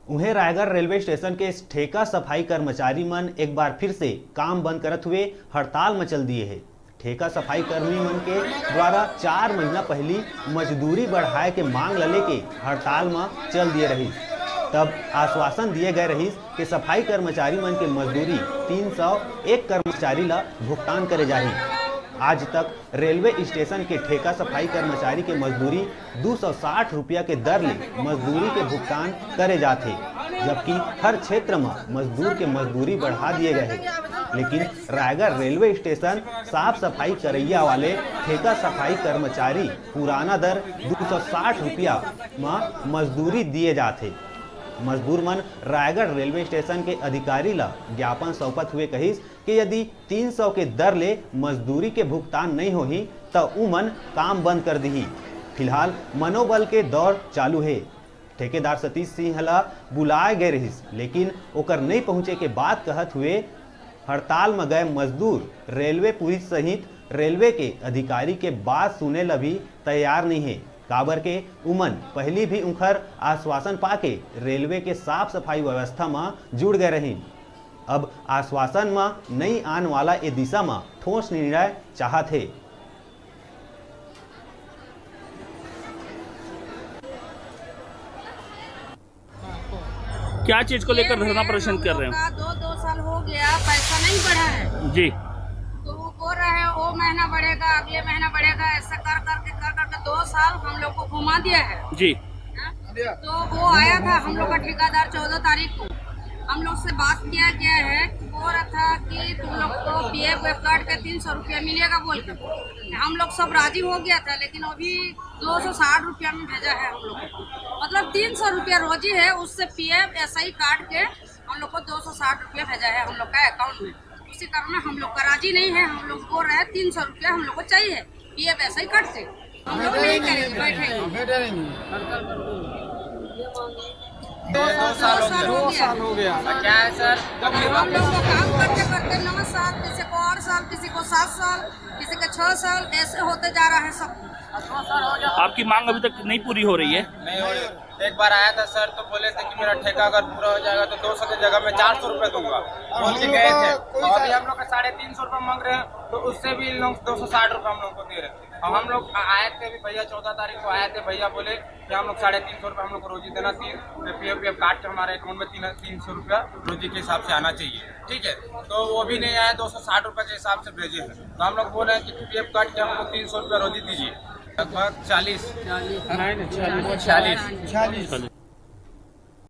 उन्हें Raigarh railway station के ठेका सफाई कर्मचारी मन एक बार फिर से काम बंद करत हुए हड़ताल में चल दिए है। ठेका सफाई कर्मी मन के द्वारा 4 महीना पहली मजदूरी बढ़ाए के मांग लले के हड़ताल में चल दिए रही। तब आश्वासन दिए गए रही कि सफाई कर्मचारी मन के मजदूरी 301 कर्मचारी ला भुगतान करे जाही। आज तक रेलवे स्टेशन के ठेका सफाई कर्मचारी के मजदूरी 260 रुपया के दर ले मजदूरी के भुगतान करे जाते, जबकि हर क्षेत्र में मजदूर के मजदूरी बढ़ा दिए गए हैं। लेकिन रायगढ़ रेलवे स्टेशन साफ सफाई करैया वाले ठेका सफाई कर्मचारी पुराना दर 260 रुपया में मजदूरी दिए जाते। मजदूर मन रायगढ़ रेलवे स्टेशन के अधिकारी ला ज्ञापन सौंपत हुए कहिस कि यदि 300 के दर ले मजदूरी के भुगतान नहीं होही तो उमन काम बंद कर दी। फिलहाल मनोबल के दौर चालू है। ठेकेदार सतीश सिंह ला बुलाए गए रहिस, लेकिन ओकर नहीं पहुंचे के बाद कहत हुए हड़ताल में गए मजदूर रेलवे पुलिस सहित रेलवे के अधिकारी के बात सुने ला भी तैयार नहीं है। काबर के उमन पहली भी उनकर आश्वासन पाके रेलवे के साफ सफाई व्यवस्था में जुड़ गए रही। अब आश्वासन में नहीं आने वाला ये दिशा में ठोस निर्णय चाहत है। क्या चीज को लेकर धरना प्रदर्शन कर रहे हैं? दो साल हो गया, पैसा नहीं बढ़ा है जी। तो वो बोल रहे हैं वो महीना बढ़ेगा, अगले महीना बढ़ेगा, ऐसा कर करके 2 साल हम लोग को घुमा दिया है जी। तो वो आया था हम लोग का ठेकेदार 14 तारीख को, हम लोग से बात किया गया है। बोल रहा था कि तुम लोग को पीएफ काट के 300 रुपया मिलेगा बोल के हम लोग सब राजी हो गया था, लेकिन अभी 260 रुपया में भेजा है हम लोग को। मतलब 300 रुपया रोजी है, उससे पीएफ ऐसा ही काट के हम लोग को 260 रुपया भेजा है हम लोग का अकाउंट में। उसी कारण हम लोग का राजी नहीं है। हम लोग बोल रहे हैं 300 रुपया हम लोग को चाहिए, पीएफ ऐसा ही काटते हम लोग नहीं करेंगे, बैठेंगे। 2 साल हो गया। क्या है सर? हम लोग को काम करते करते 9 साल, किसी को 8 साल, किसी को 7 साल, किसी के 6 साल, ऐसे होते जा रहा है सब। आपकी मांग अभी तक नहीं पूरी हो रही है? नहीं हो रही। एक बार आया था सर तो बोले थे कि मेरा ठेका अगर पूरा हो जाएगा तो 200 की जगह में 400 रुपए दूंगा बोल के गए थे। और अभी हम लोग का 350 रुपए मांग रहे हैं, तो उससे भी लोग 260 रुपए हम लोग को दे रहे हैं। और हम लोग आए थे अभी भैया 14 तारीख को आए थे, भैया बोले कि हम लोग 350 रुपए हम लोग को रोजी देना, पीएफ काट के हमारे अकाउंट में 300 रुपया रोजी के हिसाब से आना चाहिए। ठीक है, तो वो भी नहीं आया, 260 रुपए के हिसाब से भेजे हैं। तो हम लोग बोल रहे हैं कि पीएफ काट के हमको 300 रुपया रोजी दीजिए। लगभग 40।